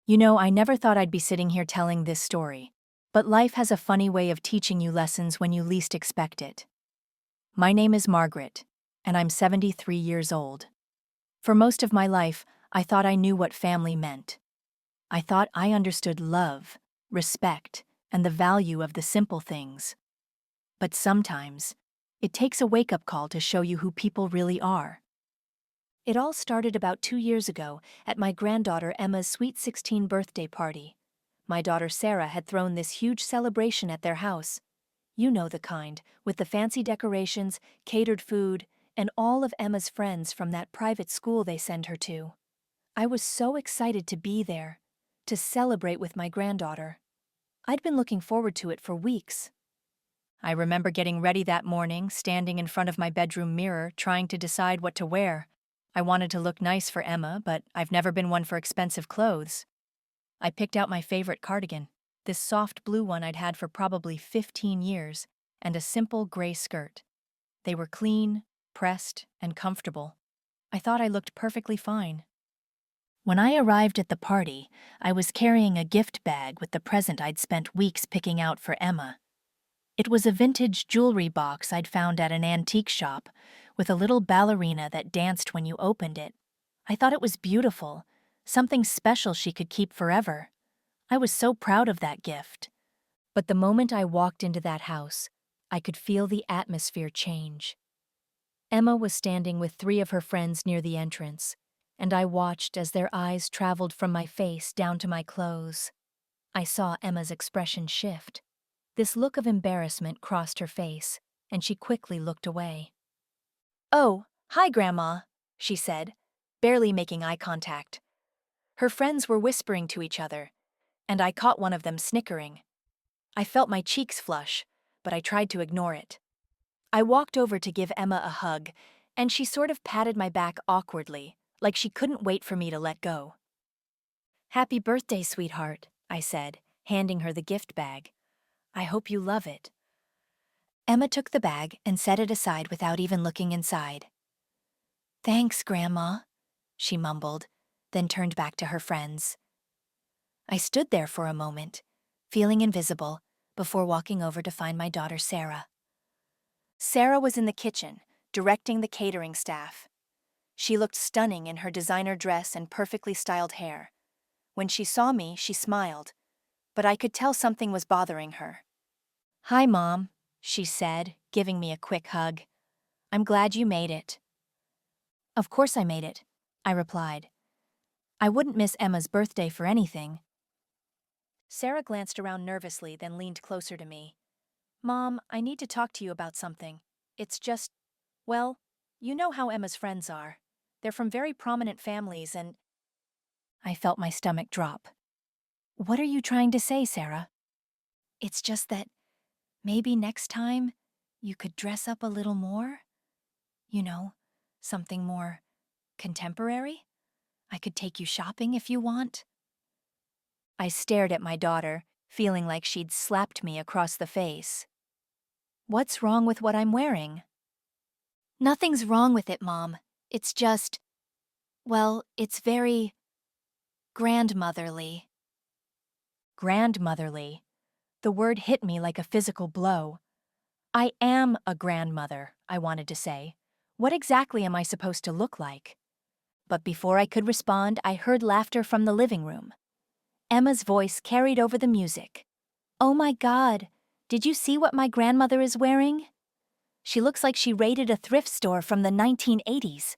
I never thought I'd be sitting here telling this story. But life has a funny way of teaching you lessons when you least expect it. My name is Margaret, and I'm 73 years old. For most of my life, I thought I knew what family meant. I thought I understood love, respect, and the value of the simple things. But sometimes, it takes a wake-up call to show you who people really are. It all started about 2 years ago at my granddaughter Emma's sweet 16 birthday party. My daughter Sarah had thrown this huge celebration at their house. You know the kind, with the fancy decorations, catered food, and all of Emma's friends from that private school they send her to. I was so excited to be there, to celebrate with my granddaughter. I'd been looking forward to it for weeks. I remember getting ready that morning, standing in front of my bedroom mirror, trying to decide what to wear. I wanted to look nice for Emma, but I've never been one for expensive clothes. I picked out my favorite cardigan, this soft blue one I'd had for probably 15 years, and a simple gray skirt. They were clean, pressed, and comfortable. I thought I looked perfectly fine. When I arrived at the party, I was carrying a gift bag with the present I'd spent weeks picking out for Emma. It was a vintage jewelry box I'd found at an antique shop, with a little ballerina that danced when you opened it. I thought it was beautiful, something special she could keep forever. I was so proud of that gift. But the moment I walked into that house, I could feel the atmosphere change. Emma was standing with 3 of her friends near the entrance, and I watched as their eyes traveled from my face down to my clothes. I saw Emma's expression shift. This look of embarrassment crossed her face, and she quickly looked away. "Oh, hi, Grandma," she said, barely making eye contact. Her friends were whispering to each other, and I caught one of them snickering. I felt my cheeks flush, but I tried to ignore it. I walked over to give Emma a hug, and she sort of patted my back awkwardly, like she couldn't wait for me to let go. "Happy birthday, sweetheart," I said, handing her the gift bag. "I hope you love it." Emma took the bag and set it aside without even looking inside. "Thanks, Grandma," she mumbled, then turned back to her friends. I stood there for a moment, feeling invisible, before walking over to find my daughter Sarah. Sarah was in the kitchen, directing the catering staff. She looked stunning in her designer dress and perfectly styled hair. When she saw me, she smiled, but I could tell something was bothering her. "Hi, Mom," she said, giving me a quick hug. "I'm glad you made it." "Of course I made it," I replied. "I wouldn't miss Emma's birthday for anything." Sarah glanced around nervously, then leaned closer to me. "Mom, I need to talk to you about something. It's just, well, you know how Emma's friends are. They're from very prominent families and—" I felt my stomach drop. "What are you trying to say, Sarah?" "It's just that maybe next time you could dress up a little more. You know, something more contemporary. I could take you shopping if you want." I stared at my daughter, feeling like she'd slapped me across the face. "What's wrong with what I'm wearing?" "Nothing's wrong with it, Mom. It's just, well, it's very grandmotherly." Grandmotherly. The word hit me like a physical blow. I am a grandmother, I wanted to say. What exactly am I supposed to look like? But before I could respond, I heard laughter from the living room. Emma's voice carried over the music. "Oh my God, did you see what my grandmother is wearing? She looks like she raided a thrift store from the 1980s.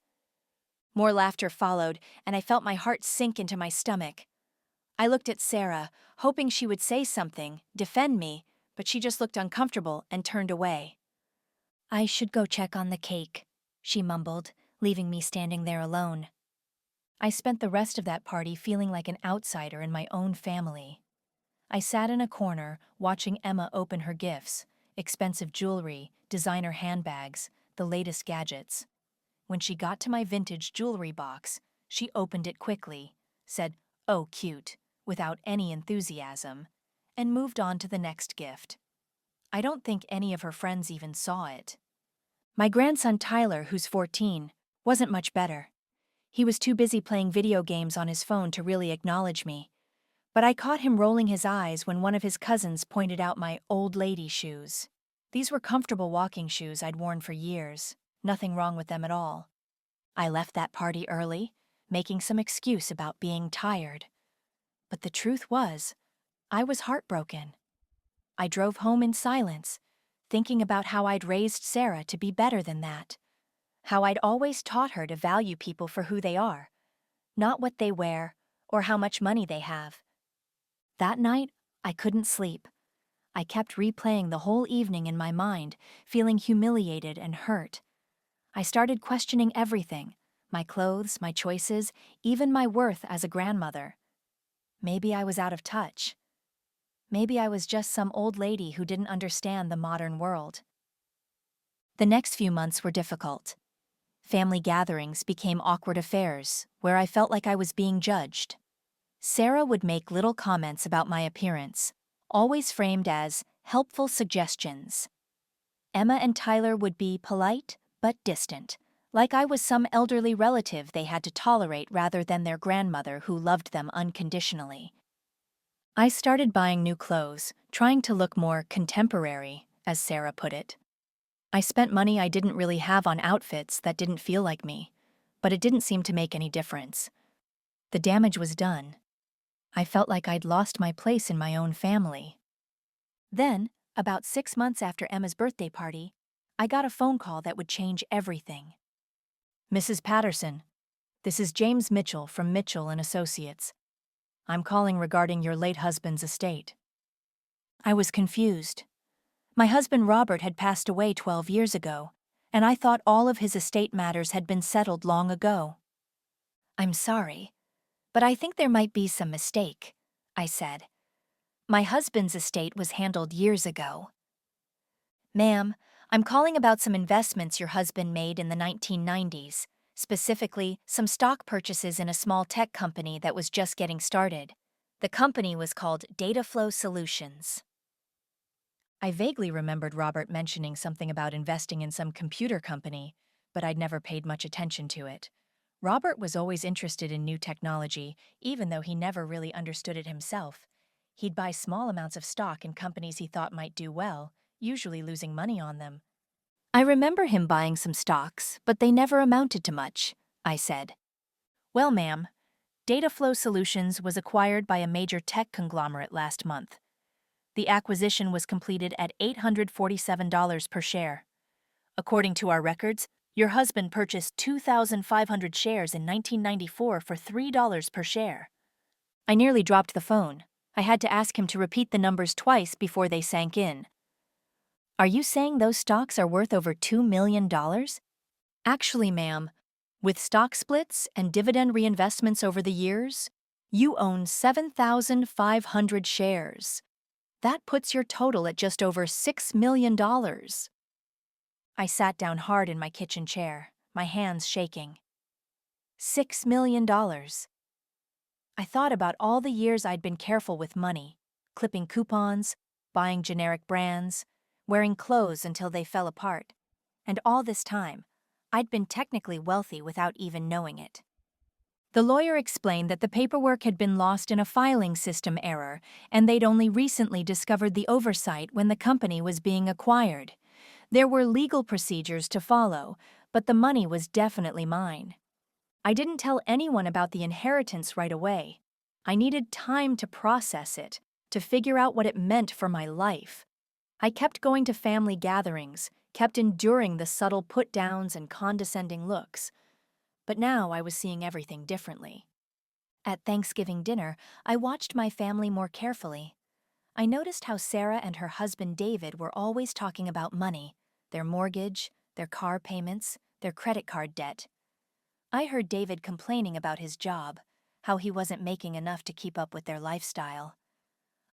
More laughter followed, and I felt my heart sink into my stomach. I looked at Sarah, hoping she would say something, defend me, but she just looked uncomfortable and turned away. "I should go check on the cake," she mumbled, leaving me standing there alone. I spent the rest of that party feeling like an outsider in my own family. I sat in a corner, watching Emma open her gifts, expensive jewelry, designer handbags, the latest gadgets. When she got to my vintage jewelry box, she opened it quickly, said, "Oh, cute," without any enthusiasm, and moved on to the next gift. I don't think any of her friends even saw it. My grandson Tyler, who's 14, wasn't much better. He was too busy playing video games on his phone to really acknowledge me. But I caught him rolling his eyes when one of his cousins pointed out my old lady shoes. These were comfortable walking shoes I'd worn for years. Nothing wrong with them at all. I left that party early, making some excuse about being tired. But the truth was, I was heartbroken. I drove home in silence, thinking about how I'd raised Sarah to be better than that. How I'd always taught her to value people for who they are, not what they wear or how much money they have. That night, I couldn't sleep. I kept replaying the whole evening in my mind, feeling humiliated and hurt. I started questioning everything, my clothes, my choices, even my worth as a grandmother. Maybe I was out of touch. Maybe I was just some old lady who didn't understand the modern world. The next few months were difficult. Family gatherings became awkward affairs, where I felt like I was being judged. Sarah would make little comments about my appearance, always framed as helpful suggestions. Emma and Tyler would be polite but distant, like I was some elderly relative they had to tolerate rather than their grandmother who loved them unconditionally. I started buying new clothes, trying to look more contemporary, as Sarah put it. I spent money I didn't really have on outfits that didn't feel like me, but it didn't seem to make any difference. The damage was done. I felt like I'd lost my place in my own family. Then, about 6 months after Emma's birthday party, I got a phone call that would change everything. "Mrs. Patterson, this is James Mitchell from Mitchell and Associates. I'm calling regarding your late husband's estate." I was confused. My husband Robert had passed away 12 years ago, and I thought all of his estate matters had been settled long ago. "I'm sorry, but I think there might be some mistake," I said. "My husband's estate was handled years ago." "Ma'am, I'm calling about some investments your husband made in the 1990s, specifically some stock purchases in a small tech company that was just getting started. The company was called Dataflow Solutions." I vaguely remembered Robert mentioning something about investing in some computer company, but I'd never paid much attention to it. Robert was always interested in new technology, even though he never really understood it himself. He'd buy small amounts of stock in companies he thought might do well, usually losing money on them. "I remember him buying some stocks, but they never amounted to much," I said. "Well, ma'am, Dataflow Solutions was acquired by a major tech conglomerate last month. The acquisition was completed at $847 per share. According to our records, your husband purchased 2,500 shares in 1994 for $3 per share." I nearly dropped the phone. I had to ask him to repeat the numbers twice before they sank in. "Are you saying those stocks are worth over $2 million? "Actually, ma'am, with stock splits and dividend reinvestments over the years, you own 7,500 shares. That puts your total at just over $6 million. I sat down hard in my kitchen chair, my hands shaking. $6 million. I thought about all the years I'd been careful with money, clipping coupons, buying generic brands, wearing clothes until they fell apart. And all this time, I'd been technically wealthy without even knowing it. The lawyer explained that the paperwork had been lost in a filing system error, and they'd only recently discovered the oversight when the company was being acquired. There were legal procedures to follow, but the money was definitely mine. I didn't tell anyone about the inheritance right away. I needed time to process it, to figure out what it meant for my life. I kept going to family gatherings, kept enduring the subtle put-downs and condescending looks. But now I was seeing everything differently. At Thanksgiving dinner, I watched my family more carefully. I noticed how Sarah and her husband David were always talking about money, their mortgage, their car payments, their credit card debt. I heard David complaining about his job, how he wasn't making enough to keep up with their lifestyle.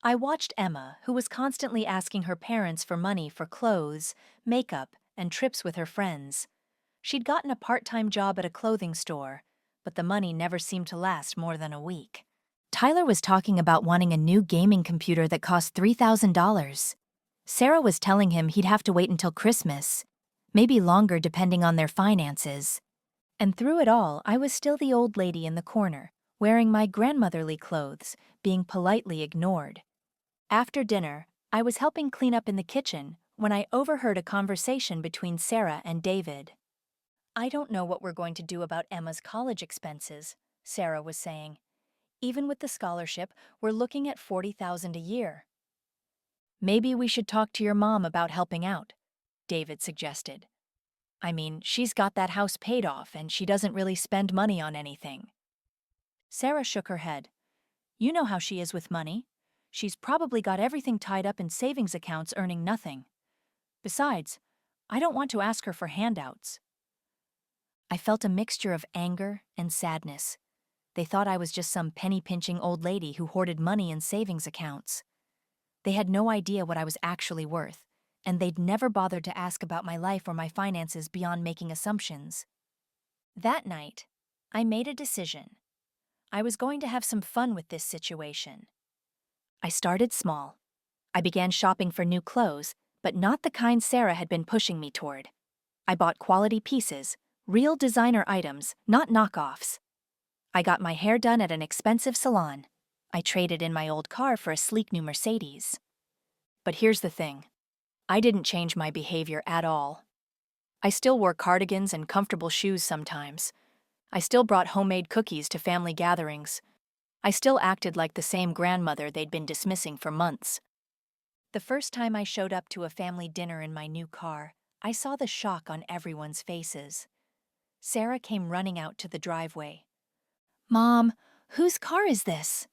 I watched Emma, who was constantly asking her parents for money for clothes, makeup, and trips with her friends. She'd gotten a part-time job at a clothing store, but the money never seemed to last more than a week. Tyler was talking about wanting a new gaming computer that cost $3,000. Sarah was telling him he'd have to wait until Christmas, maybe longer depending on their finances. And through it all, I was still the old lady in the corner, wearing my grandmotherly clothes, being politely ignored. After dinner, I was helping clean up in the kitchen when I overheard a conversation between Sarah and David. "I don't know what we're going to do about Emma's college expenses," Sarah was saying. "Even with the scholarship, we're looking at $40,000 a year." "Maybe we should talk to your mom about helping out," David suggested. "I mean, she's got that house paid off and she doesn't really spend money on anything." Sarah shook her head. "You know how she is with money. She's probably got everything tied up in savings accounts earning nothing. Besides, I don't want to ask her for handouts." I felt a mixture of anger and sadness. They thought I was just some penny-pinching old lady who hoarded money in savings accounts. They had no idea what I was actually worth, and they'd never bothered to ask about my life or my finances beyond making assumptions. That night, I made a decision. I was going to have some fun with this situation. I started small. I began shopping for new clothes, but not the kind Sarah had been pushing me toward. I bought quality pieces, real designer items, not knockoffs. I got my hair done at an expensive salon. I traded in my old car for a sleek new Mercedes. But here's the thing. I didn't change my behavior at all. I still wore cardigans and comfortable shoes sometimes. I still brought homemade cookies to family gatherings. I still acted like the same grandmother they'd been dismissing for months. The first time I showed up to a family dinner in my new car, I saw the shock on everyone's faces. Sarah came running out to the driveway. "Mom, whose car is this?"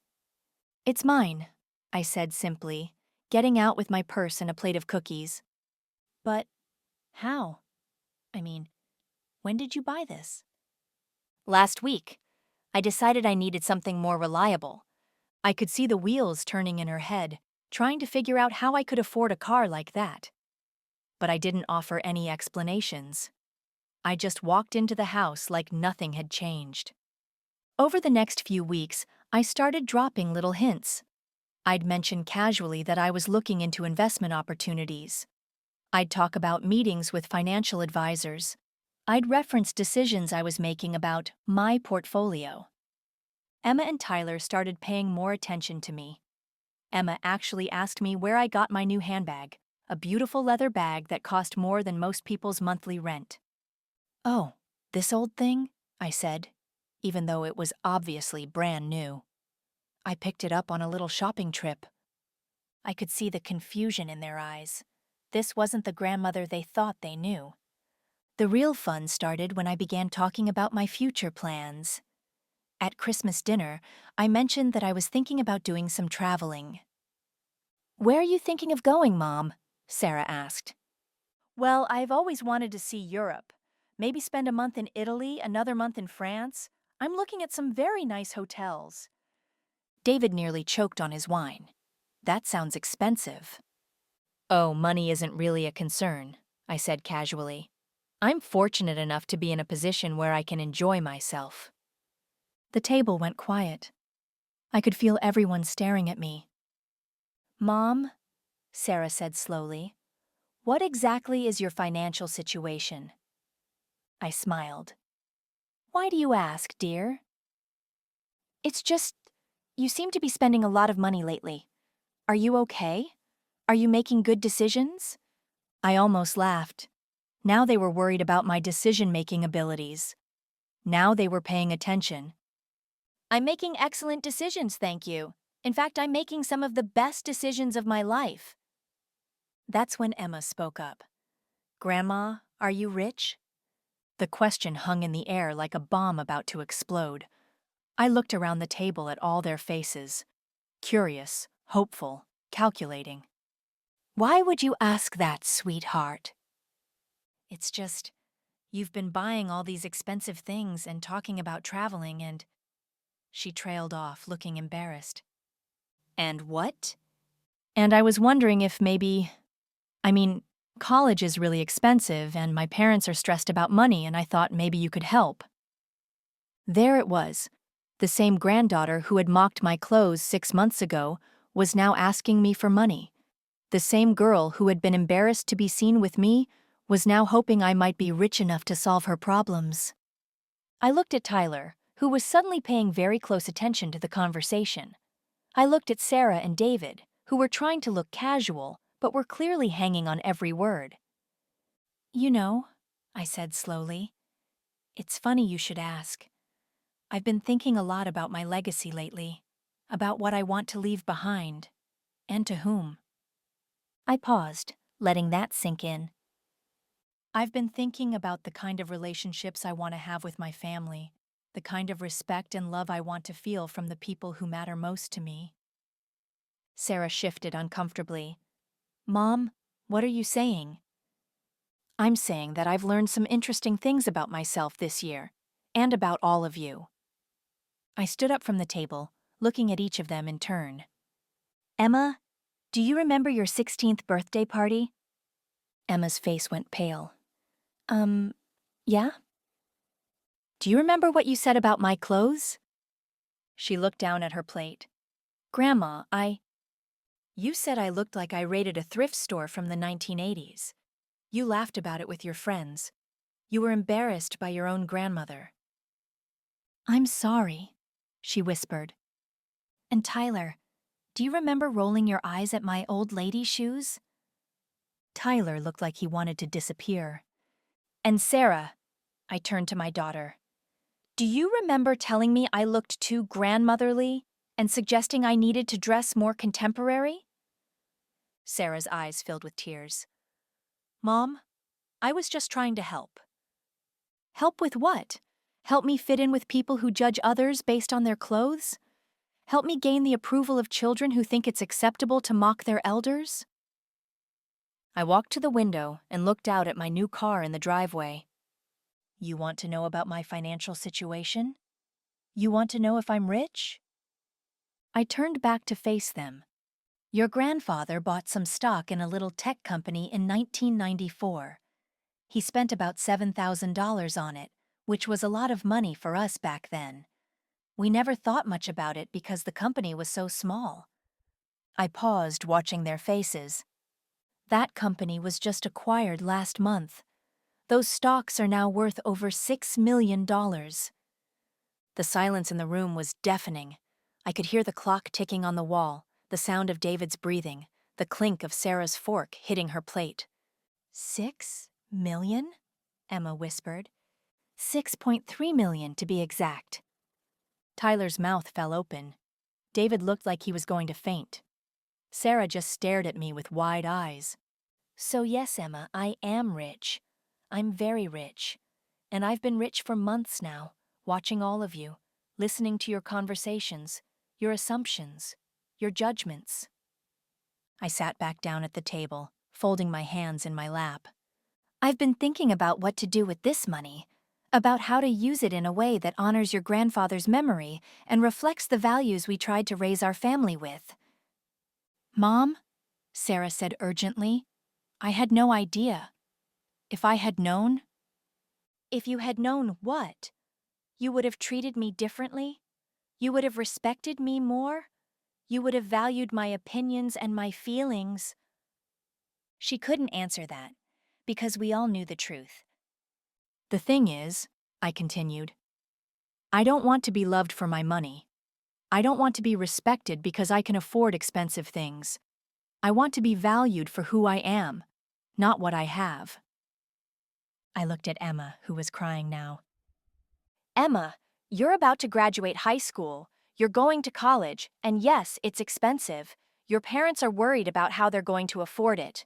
"It's mine," I said simply, getting out with my purse and a plate of cookies. "But how? I mean, when did you buy this?" "Last week. I decided I needed something more reliable." I could see the wheels turning in her head, trying to figure out how I could afford a car like that. But I didn't offer any explanations. I just walked into the house like nothing had changed. Over the next few weeks, I started dropping little hints. I'd mention casually that I was looking into investment opportunities. I'd talk about meetings with financial advisors. I'd reference decisions I was making about my portfolio. Emma and Tyler started paying more attention to me. Emma actually asked me where I got my new handbag, a beautiful leather bag that cost more than most people's monthly rent. "Oh, this old thing?" I said, even though it was obviously brand new. "I picked it up on a little shopping trip." I could see the confusion in their eyes. This wasn't the grandmother they thought they knew. The real fun started when I began talking about my future plans. At Christmas dinner, I mentioned that I was thinking about doing some traveling. "Where are you thinking of going, Mom?" Sarah asked. "Well, I've always wanted to see Europe. Maybe spend a month in Italy, another month in France. I'm looking at some very nice hotels." David nearly choked on his wine. "That sounds expensive." "Oh, money isn't really a concern," I said casually. "I'm fortunate enough to be in a position where I can enjoy myself." The table went quiet. I could feel everyone staring at me. "Mom," Sarah said slowly, "what exactly is your financial situation?" I smiled. "Why do you ask, dear?" "It's just, you seem to be spending a lot of money lately. Are you okay? Are you making good decisions?" I almost laughed. Now they were worried about my decision-making abilities. Now they were paying attention. "I'm making excellent decisions, thank you. In fact, I'm making some of the best decisions of my life." That's when Emma spoke up. "Grandma, are you rich?" The question hung in the air like a bomb about to explode. I looked around the table at all their faces. Curious, hopeful, calculating. "Why would you ask that, sweetheart?" "It's just, you've been buying all these expensive things and talking about traveling and—" She trailed off, looking embarrassed. "And what?" "And I was wondering if maybe... college is really expensive and my parents are stressed about money and I thought maybe you could help." There it was. The same granddaughter who had mocked my clothes 6 months ago was now asking me for money. The same girl who had been embarrassed to be seen with me was now hoping I might be rich enough to solve her problems. I looked at Tyler, who was suddenly paying very close attention to the conversation. I looked at Sarah and David, who were trying to look casual, but were clearly hanging on every word. "You know," I said slowly, "it's funny you should ask. I've been thinking a lot about my legacy lately, about what I want to leave behind, and to whom." I paused, letting that sink in. I've been thinking about the kind of relationships I want to have with my family, the kind of respect and love I want to feel from the people who matter most to me. Sarah shifted uncomfortably. "Mom, what are you saying?" "I'm saying that I've learned some interesting things about myself this year, and about all of you." I stood up from the table, looking at each of them in turn. "Emma, do you remember your 16th birthday party?" Emma's face went pale. Yeah?" "Do you remember what you said about my clothes?" She looked down at her plate. "Grandma, You said I looked like I raided a thrift store from the 1980s. You laughed about it with your friends. You were embarrassed by your own grandmother." "I'm sorry," she whispered. "And Tyler, do you remember rolling your eyes at my old lady shoes?" Tyler looked like he wanted to disappear. "And Sarah," I turned to my daughter, "do you remember telling me I looked too grandmotherly and suggesting I needed to dress more contemporary?" Sarah's eyes filled with tears. "Mom, I was just trying to help." "Help with what? Help me fit in with people who judge others based on their clothes? Help me gain the approval of children who think it's acceptable to mock their elders?" I walked to the window and looked out at my new car in the driveway. "You want to know about my financial situation? You want to know if I'm rich?" I turned back to face them. "Your grandfather bought some stock in a little tech company in 1994. He spent about $7,000 on it, which was a lot of money for us back then. We never thought much about it because the company was so small." I paused, watching their faces. "That company was just acquired last month. Those stocks are now worth over $6 million. The silence in the room was deafening. I could hear the clock ticking on the wall, the sound of David's breathing, the clink of Sarah's fork hitting her plate. "6 million?" Emma whispered. "6.3 million to be exact." Tyler's mouth fell open. David looked like he was going to faint. Sarah just stared at me with wide eyes. "So yes, Emma, I am rich. I'm very rich. And I've been rich for months now, watching all of you, listening to your conversations, your assumptions, your judgments." I sat back down at the table, folding my hands in my lap. "I've been thinking about what to do with this money, about how to use it in a way that honors your grandfather's memory and reflects the values we tried to raise our family with." "Mom," Sarah said urgently, "I had no idea. If I had known—" "If you had known what? You would have treated me differently? You would have respected me more? You would have valued my opinions and my feelings?" She couldn't answer that, because we all knew the truth. "The thing is," I continued, "I don't want to be loved for my money. I don't want to be respected because I can afford expensive things. I want to be valued for who I am, not what I have." I looked at Emma, who was crying now. "Emma, you're about to graduate high school. You're going to college, and yes, it's expensive. Your parents are worried about how they're going to afford it."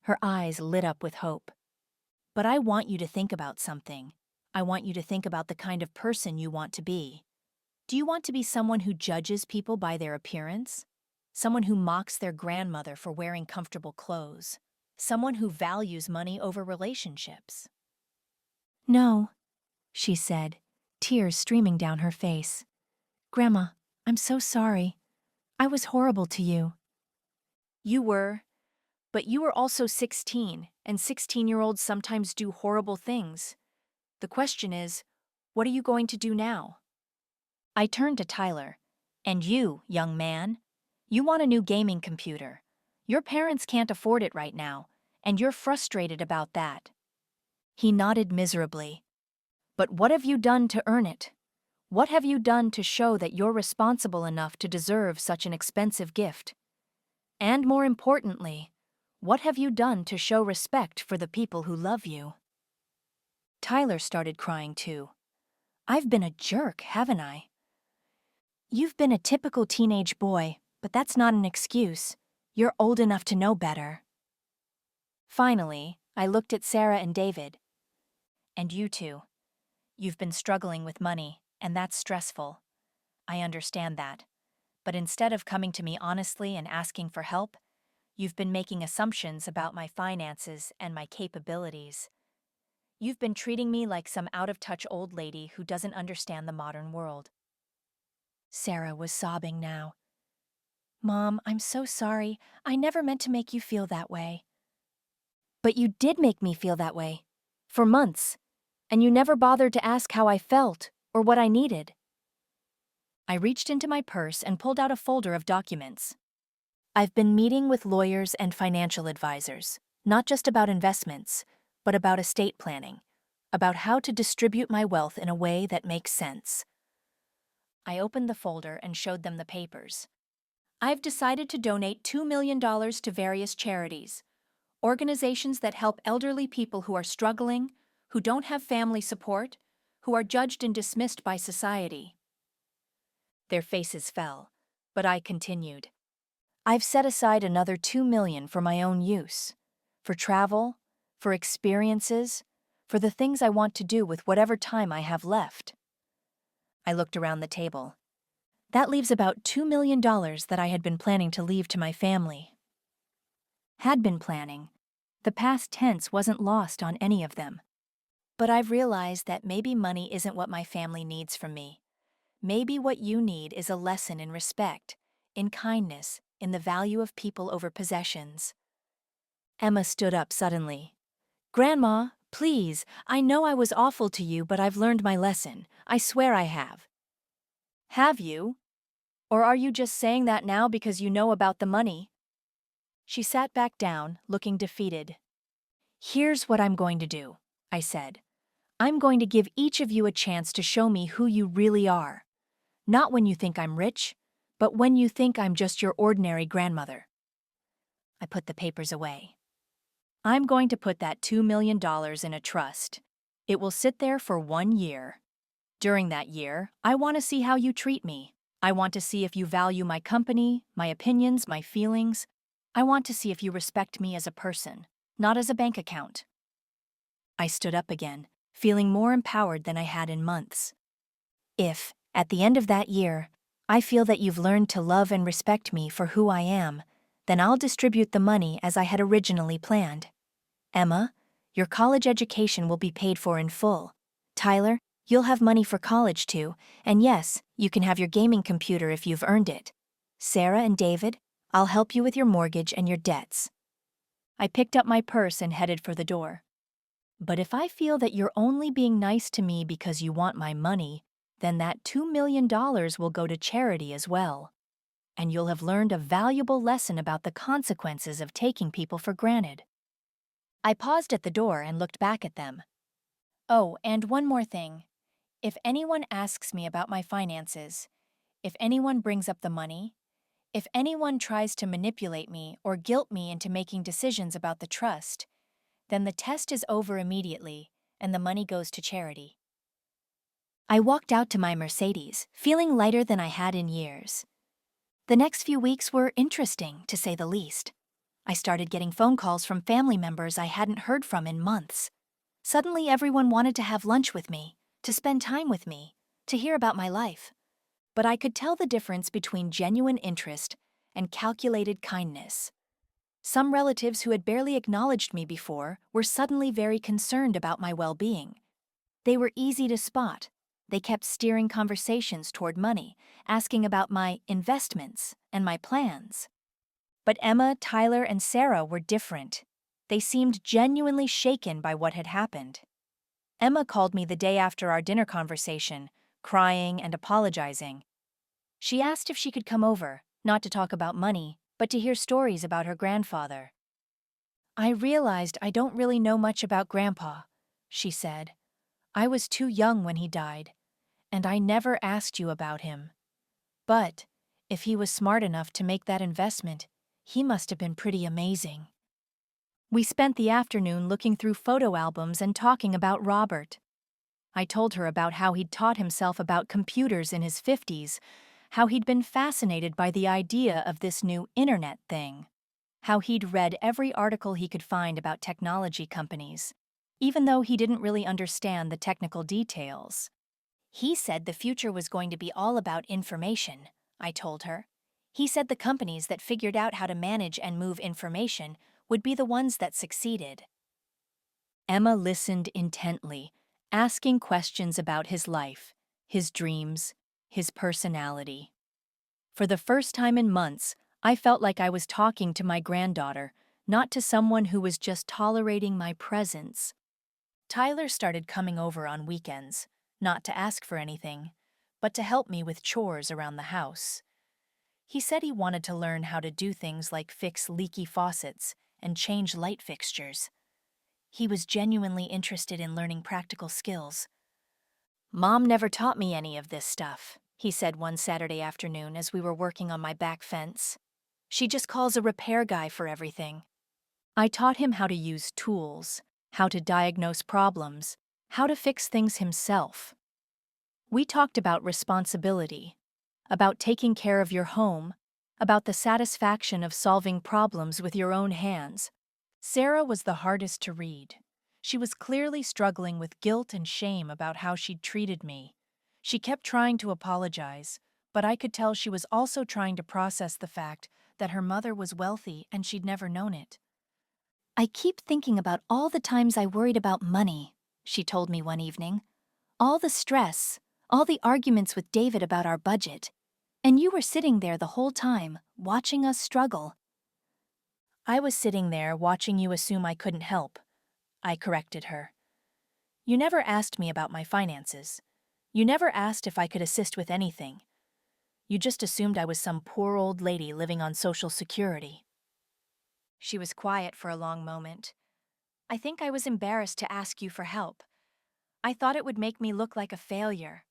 Her eyes lit up with hope. "But I want you to think about something. I want you to think about the kind of person you want to be. Do you want to be someone who judges people by their appearance? Someone who mocks their grandmother for wearing comfortable clothes? Someone who values money over relationships?" "No," she said, tears streaming down her face. "Grandma, I'm so sorry. I was horrible to you." "You were, but you were also 16, and 16-year-olds sometimes do horrible things. The question is, what are you going to do now?" I turned to Tyler. "And you, young man? You want a new gaming computer. Your parents can't afford it right now, and you're frustrated about that." He nodded miserably. "But what have you done to earn it? What have you done to show that you're responsible enough to deserve such an expensive gift? And more importantly, what have you done to show respect for the people who love you? Tyler started crying too. I've been a jerk, haven't I? You've been a typical teenage boy, but that's not an excuse. You're old enough to know better. Finally, I looked at Sarah and David. And you two. You've been struggling with money, and that's stressful. I understand that. But instead of coming to me honestly and asking for help, you've been making assumptions about my finances and my capabilities. You've been treating me like some out-of-touch old lady who doesn't understand the modern world. Sarah was sobbing now. Mom, I'm so sorry. I never meant to make you feel that way. But you did make me feel that way. For months. And you never bothered to ask how I felt or what I needed. I reached into my purse and pulled out a folder of documents. I've been meeting with lawyers and financial advisors, not just about investments, but about estate planning, about how to distribute my wealth in a way that makes sense. I opened the folder and showed them the papers. I've decided to donate $2 million to various charities, organizations that help elderly people who are struggling, who don't have family support, who are judged and dismissed by society. Their faces fell, but I continued. I've set aside another $2 million for my own use, for travel, for experiences, for the things I want to do with whatever time I have left. I looked around the table. That leaves about $2 million that I had been planning to leave to my family. Had been planning. The past tense wasn't lost on any of them. But I've realized that maybe money isn't what my family needs from me. Maybe what you need is a lesson in respect, in kindness, in the value of people over possessions. Emma stood up suddenly. Grandma, please, I know I was awful to you, but I've learned my lesson. I swear I have. Have you? Or are you just saying that now because you know about the money? She sat back down, looking defeated. Here's what I'm going to do, I said. I'm going to give each of you a chance to show me who you really are. Not when you think I'm rich, but when you think I'm just your ordinary grandmother. I put the papers away. I'm going to put that $2 million in a trust. It will sit there for 1 year. During that year, I want to see how you treat me. I want to see if you value my company, my opinions, my feelings. I want to see if you respect me as a person, not as a bank account. I stood up again, feeling more empowered than I had in months. If, at the end of that year, I feel that you've learned to love and respect me for who I am, then I'll distribute the money as I had originally planned. Emma, your college education will be paid for in full. Tyler, you'll have money for college too, and yes, you can have your gaming computer if you've earned it. Sarah and David, I'll help you with your mortgage and your debts. I picked up my purse and headed for the door. But if I feel that you're only being nice to me because you want my money, then that $2 million will go to charity as well. And you'll have learned a valuable lesson about the consequences of taking people for granted. I paused at the door and looked back at them. Oh, and one more thing. If anyone asks me about my finances, if anyone brings up the money, if anyone tries to manipulate me or guilt me into making decisions about the trust, then the test is over immediately and the money goes to charity. I walked out to my Mercedes, feeling lighter than I had in years. The next few weeks were interesting, to say the least. I started getting phone calls from family members I hadn't heard from in months. Suddenly everyone wanted to have lunch with me, to spend time with me, to hear about my life. But I could tell the difference between genuine interest and calculated kindness. Some relatives who had barely acknowledged me before were suddenly very concerned about my well-being. They were easy to spot. They kept steering conversations toward money, asking about my investments and my plans. But Emma, Tyler, and Sarah were different. They seemed genuinely shaken by what had happened. Emma called me the day after our dinner conversation, crying and apologizing. She asked if she could come over, not to talk about money, but to hear stories about her grandfather. I realized I don't really know much about Grandpa, she said. I was too young when he died, And I never asked you about him. But, if he was smart enough to make that investment, he must have been pretty amazing. We spent the afternoon looking through photo albums and talking about Robert. I told her about how he'd taught himself about computers in his 50s, how he'd been fascinated by the idea of this new internet thing, how he'd read every article he could find about technology companies, even though he didn't really understand the technical details. He said the future was going to be all about information, I told her. He said the companies that figured out how to manage and move information would be the ones that succeeded. Emma listened intently, asking questions about his life, his dreams, his personality. For the first time in months, I felt like I was talking to my granddaughter, not to someone who was just tolerating my presence. Tyler started coming over on weekends, not to ask for anything, but to help me with chores around the house. He said he wanted to learn how to do things like fix leaky faucets and change light fixtures. He was genuinely interested in learning practical skills. "Mom never taught me any of this stuff," he said one Saturday afternoon as we were working on my back fence. "She just calls a repair guy for everything." I taught him how to use tools, how to diagnose problems, how to fix things himself. We talked about responsibility, about taking care of your home, about the satisfaction of solving problems with your own hands. Sarah was the hardest to read. She was clearly struggling with guilt and shame about how she'd treated me. She kept trying to apologize, but I could tell she was also trying to process the fact that her mother was wealthy and she'd never known it. "I keep thinking about all the times I worried about money," she told me one evening. "All the stress, all the arguments with David about our budget. And you were sitting there the whole time, watching us struggle." "I was sitting there watching you assume I couldn't help," I corrected her. "You never asked me about my finances. You never asked if I could assist with anything. You just assumed I was some poor old lady living on Social Security." She was quiet for a long moment. "I think I was embarrassed to ask you for help. I thought it would make me look like a failure."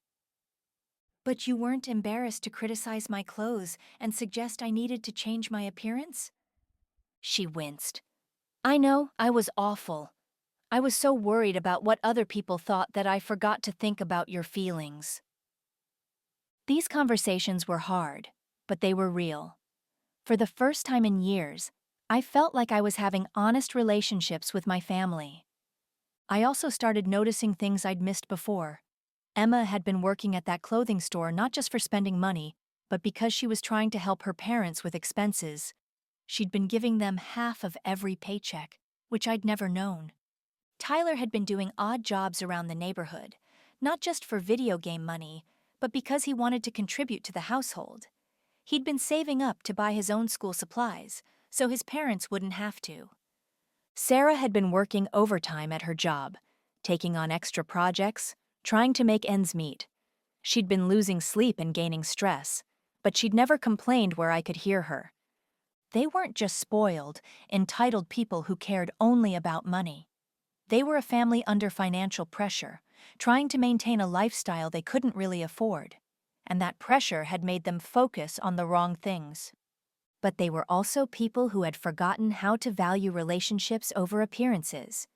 "But you weren't embarrassed to criticize my clothes and suggest I needed to change my appearance?" She winced. "I know, I was awful. I was so worried about what other people thought that I forgot to think about your feelings." These conversations were hard, but they were real. For the first time in years, I felt like I was having honest relationships with my family. I also started noticing things I'd missed before. Emma had been working at that clothing store not just for spending money, but because she was trying to help her parents with expenses. She'd been giving them half of every paycheck, which I'd never known. Tyler had been doing odd jobs around the neighborhood, not just for video game money, but because he wanted to contribute to the household. He'd been saving up to buy his own school supplies, so his parents wouldn't have to. Sarah had been working overtime at her job, taking on extra projects, trying to make ends meet. She'd been losing sleep and gaining stress, but she'd never complained where I could hear her. They weren't just spoiled, entitled people who cared only about money. They were a family under financial pressure, trying to maintain a lifestyle they couldn't really afford, and that pressure had made them focus on the wrong things. But they were also people who had forgotten how to value relationships over appearances,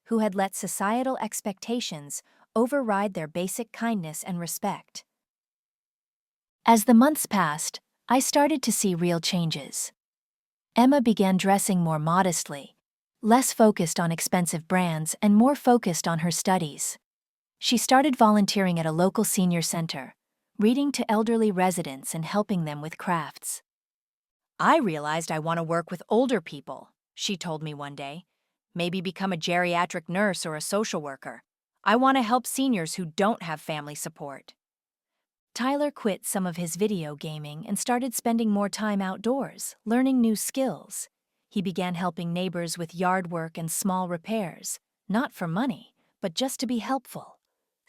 who had let societal expectations override their basic kindness and respect. As the months passed, I started to see real changes. Emma began dressing more modestly, less focused on expensive brands and more focused on her studies. She started volunteering at a local senior center, reading to elderly residents and helping them with crafts. "I realized I want to work with older people," she told me one day. "Maybe become a geriatric nurse or a social worker. I want to help seniors who don't have family support." Tyler quit some of his video gaming and started spending more time outdoors, learning new skills. He began helping neighbors with yard work and small repairs, not for money, but just to be helpful.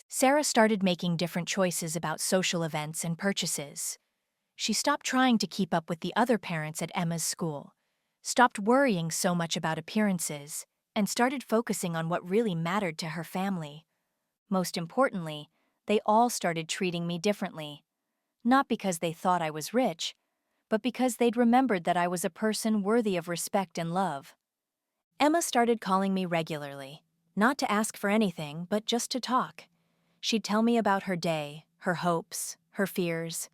Sarah started making different choices about social events and purchases. She stopped trying to keep up with the other parents at Emma's school, stopped worrying so much about appearances, and started focusing on what really mattered to her family. Most importantly, They all started treating me differently. Not because they thought I was rich, but because they'd remembered that I was a person worthy of respect and love. Emma started calling me regularly, not to ask for anything, but just to talk. She'd tell me about her day, her hopes, her fears.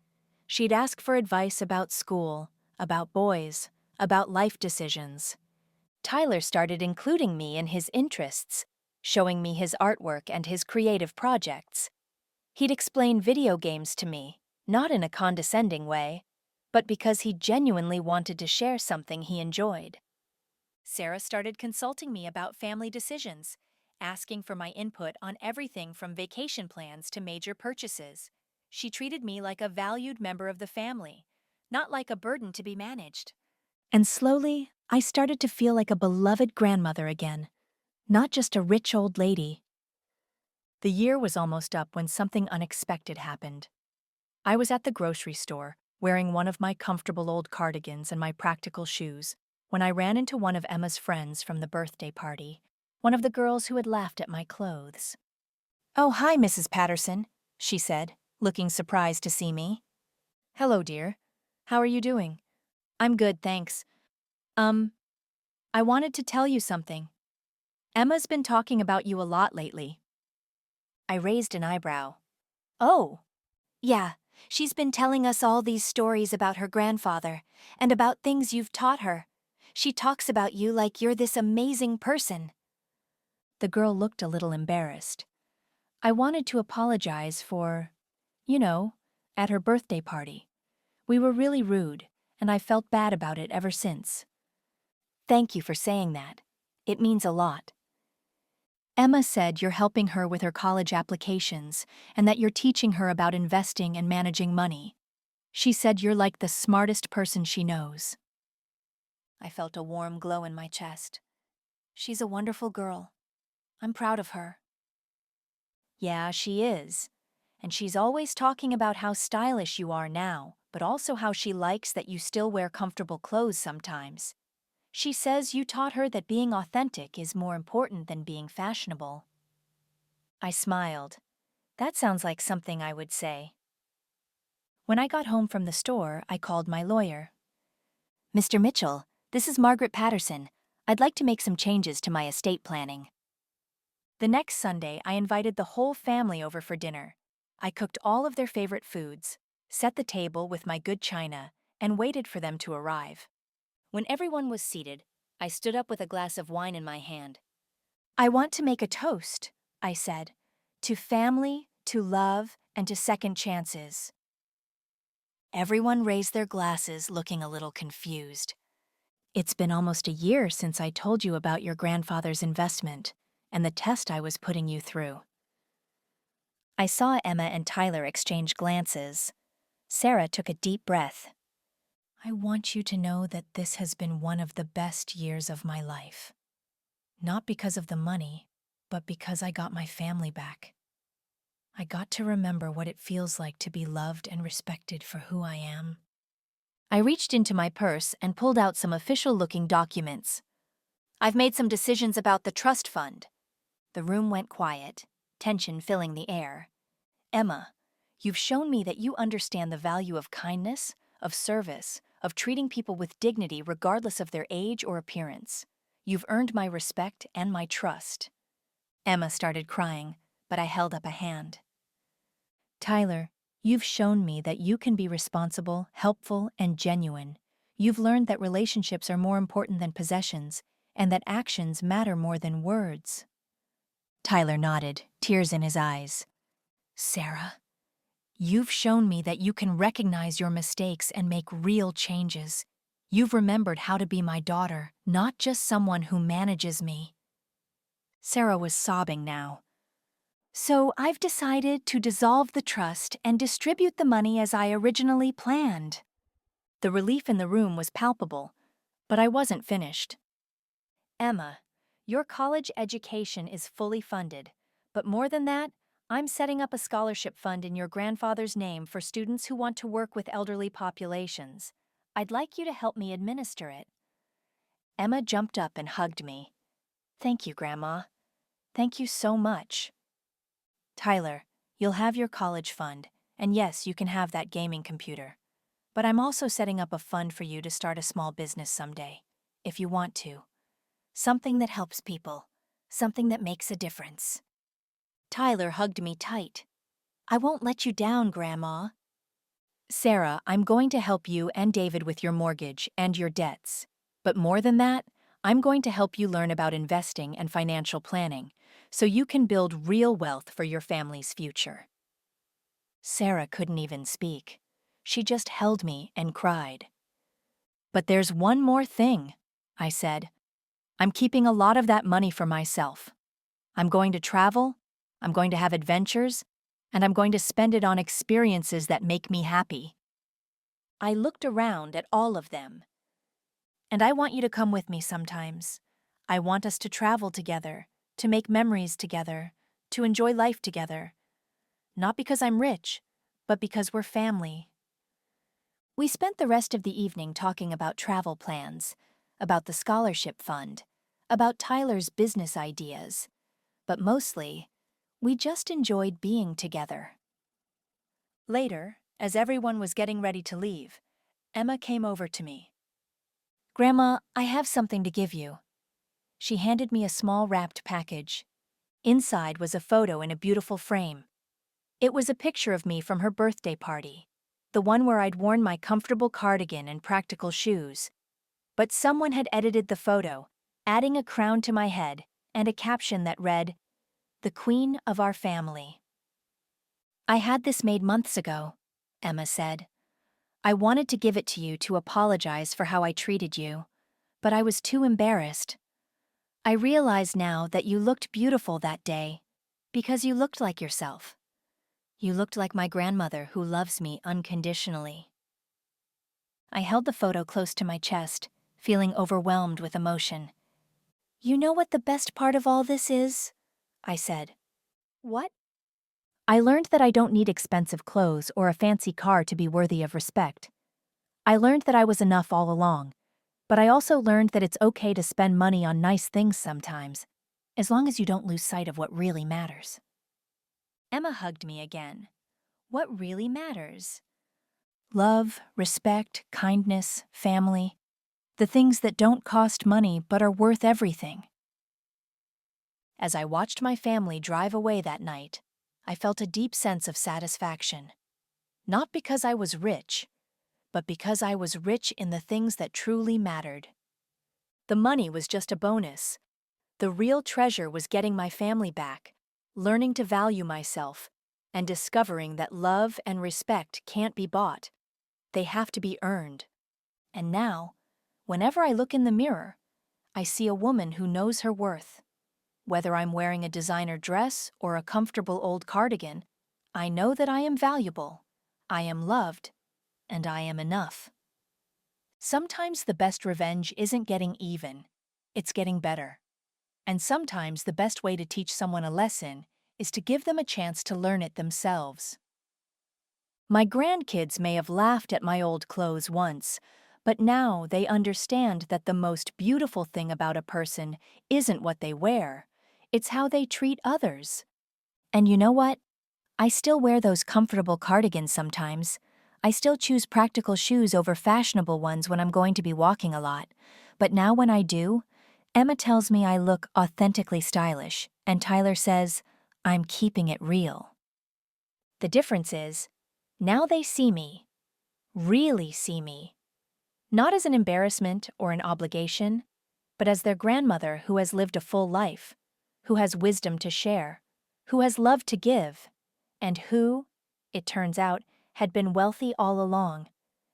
She'd ask for advice about school, about boys, about life decisions. Tyler started including me in his interests, showing me his artwork and his creative projects. He'd explain video games to me, not in a condescending way, but because he genuinely wanted to share something he enjoyed. Sarah started consulting me about family decisions, asking for my input on everything from vacation plans to major purchases. She treated me like a valued member of the family, not like a burden to be managed. And slowly, I started to feel like a beloved grandmother again, not just a rich old lady. The year was almost up when something unexpected happened. I was at the grocery store, wearing one of my comfortable old cardigans and my practical shoes, when I ran into one of Emma's friends from the birthday party, one of the girls who had laughed at my clothes. "Oh, hi, Mrs. Patterson," she said, looking surprised to see me. "Hello, dear. How are you doing?" "I'm good, thanks. I wanted to tell you something. Emma's been talking about you a lot lately." I raised an eyebrow. "Oh." "Yeah, she's been telling us all these stories about her grandfather, and about things you've taught her. She talks about you like you're this amazing person." The girl looked a little embarrassed. I wanted to apologize for, at her birthday party. We were really rude, and I felt bad about it ever since. "Thank you for saying that. It means a lot." Emma said you're helping her with her college applications and that you're teaching her about investing and managing money. She said you're like the smartest person she knows. I felt a warm glow in my chest. She's a wonderful girl. I'm proud of her. Yeah, she is. And she's always talking about how stylish you are now, but also how she likes that you still wear comfortable clothes sometimes. She says you taught her that being authentic is more important than being fashionable. I smiled. That sounds like something I would say. When I got home from the store, I called my lawyer. "Mr. Mitchell, this is Margaret Patterson. I'd like to make some changes to my estate planning." The next Sunday, I invited the whole family over for dinner. I cooked all of their favorite foods, set the table with my good china, and waited for them to arrive. When everyone was seated, I stood up with a glass of wine in my hand. "I want to make a toast," I said, "to family, to love, and to second chances." Everyone raised their glasses, looking a little confused. "It's been almost a year since I told you about your grandfather's investment and the test I was putting you through." I saw Emma and Tyler exchange glances. Sarah took a deep breath. "I want you to know that this has been one of the best years of my life. Not because of the money, but because I got my family back. I got to remember what it feels like to be loved and respected for who I am." I reached into my purse and pulled out some official-looking documents. "I've made some decisions about the trust fund." The room went quiet, tension filling the air. "Emma, you've shown me that you understand the value of kindness, of service, of treating people with dignity regardless of their age or appearance. You've earned my respect and my trust." Emma started crying, but I held up a hand. "Tyler, you've shown me that you can be responsible, helpful, and genuine. You've learned that relationships are more important than possessions, and that actions matter more than words." Tyler nodded, tears in his eyes. "Sarah, you've shown me that you can recognize your mistakes and make real changes. You've remembered how to be my daughter, not just someone who manages me." Sarah was sobbing now. "So I've decided to dissolve the trust and distribute the money as I originally planned." The relief in the room was palpable, but I wasn't finished. "Emma, your college education is fully funded, but more than that, I'm setting up a scholarship fund in your grandfather's name for students who want to work with elderly populations. I'd like you to help me administer it." Emma jumped up and hugged me. "Thank you, Grandma. Thank you so much." "Tyler, You'll have your college fund, and yes, you can have that gaming computer. But I'm also setting up a fund for you to start a small business someday, if you want to. Something that helps people, something that makes a difference. Tyler hugged me tight. I won't let you down, Grandma. Sarah, I'm going to help you and David with your mortgage and your debts. But more than that, I'm going to help you learn about investing and financial planning, so you can build real wealth for your family's future. Sarah couldn't even speak. She just held me and cried. But there's one more thing, I said. I'm keeping a lot of that money for myself. I'm going to travel, I'm going to have adventures, and I'm going to spend it on experiences that make me happy. I looked around at all of them. And I want you to come with me sometimes. I want us to travel together, to make memories together, to enjoy life together. Not because I'm rich, but because we're family. We spent the rest of the evening talking about travel plans, about the scholarship fund, about Tyler's business ideas, but mostly, we just enjoyed being together. Later, as everyone was getting ready to leave, Emma came over to me. Grandma, I have something to give you. She handed me a small wrapped package. Inside was a photo in a beautiful frame. It was a picture of me from her birthday party, the one where I'd worn my comfortable cardigan and practical shoes. But someone had edited the photo, adding a crown to my head and a caption that read, "The Queen of our family." I had this made months ago, Emma said. I wanted to give it to you to apologize for how I treated you, but I was too embarrassed. I realize now that you looked beautiful that day because you looked like yourself. You looked like my grandmother who loves me unconditionally. I held the photo close to my chest, feeling overwhelmed with emotion. You know what the best part of all this is? I said. What? I learned that I don't need expensive clothes or a fancy car to be worthy of respect. I learned that I was enough all along, but I also learned that it's okay to spend money on nice things sometimes, as long as you don't lose sight of what really matters. Emma hugged me again. What really matters? Love, respect, kindness, family. The things that don't cost money but are worth everything. As I watched my family drive away that night, I felt a deep sense of satisfaction. Not because I was rich, but because I was rich in the things that truly mattered. The money was just a bonus. The real treasure was getting my family back, learning to value myself, and discovering that love and respect can't be bought. They have to be earned. And now, whenever I look in the mirror, I see a woman who knows her worth. Whether I'm wearing a designer dress or a comfortable old cardigan, I know that I am valuable, I am loved, and I am enough. Sometimes the best revenge isn't getting even, it's getting better. And sometimes the best way to teach someone a lesson is to give them a chance to learn it themselves. My grandkids may have laughed at my old clothes once, but now they understand that the most beautiful thing about a person isn't what they wear, it's how they treat others. And you know what? I still wear those comfortable cardigans sometimes. I still choose practical shoes over fashionable ones when I'm going to be walking a lot. But now when I do, Emma tells me I look authentically stylish, and Tyler says, I'm keeping it real. The difference is, now they see me, really see me. Not as an embarrassment or an obligation, but as their grandmother who has lived a full life, who has wisdom to share, who has love to give, and who, it turns out, had been wealthy all along,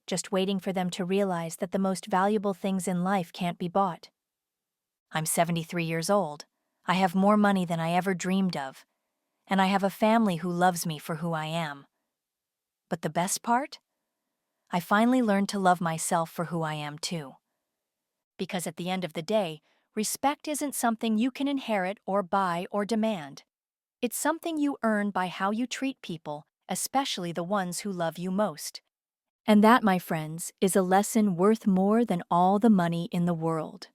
just waiting for them to realize that the most valuable things in life can't be bought. I'm 73 years old. I have more money than I ever dreamed of, and I have a family who loves me for who I am. But the best part? I finally learned to love myself for who I am too. Because at the end of the day, respect isn't something you can inherit or buy or demand. It's something you earn by how you treat people, especially the ones who love you most. And that, my friends, is a lesson worth more than all the money in the world.